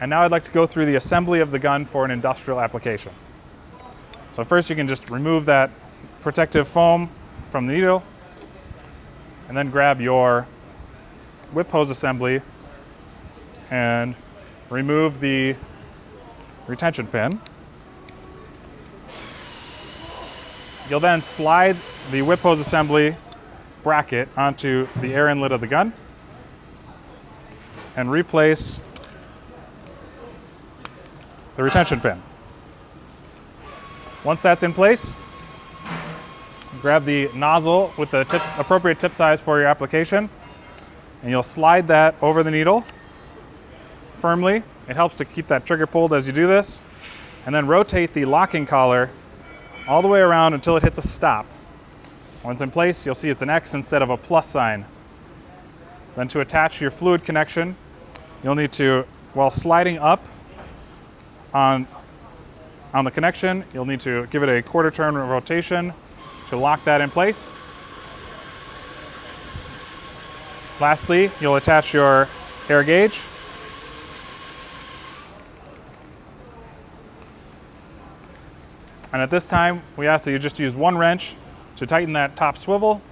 And now I'd like to go through the assembly of the gun for an industrial application. So first you can just remove that protective foam from the needle, and then grab your whip hose assembly and remove the retention pin. You'll then slide the whip hose assembly bracket onto the air inlet of the gun and replace the retention pin. Once that's in place, grab the nozzle with the appropriate tip size for your application, and you'll slide that over the needle firmly. It helps to keep that trigger pulled as you do this, and then rotate the locking collar all the way around until it hits a stop. Once in place, you'll see it's an X instead of a plus sign. Then to attach your fluid connection, you'll need to, while sliding up on the connection, you'll need to give it a quarter turn rotation to lock that in place. Lastly, you'll attach your air gauge. And at this time, we ask that you just use one wrench to tighten that top swivel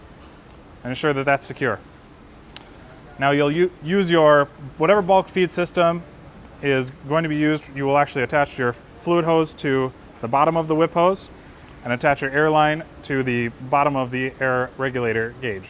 and ensure that that's secure. Now you'll use your, whatever bulk feed system is going to be used, you will actually attach your fluid hose to the bottom of the whip hose and attach your air line to the bottom of the air regulator gauge.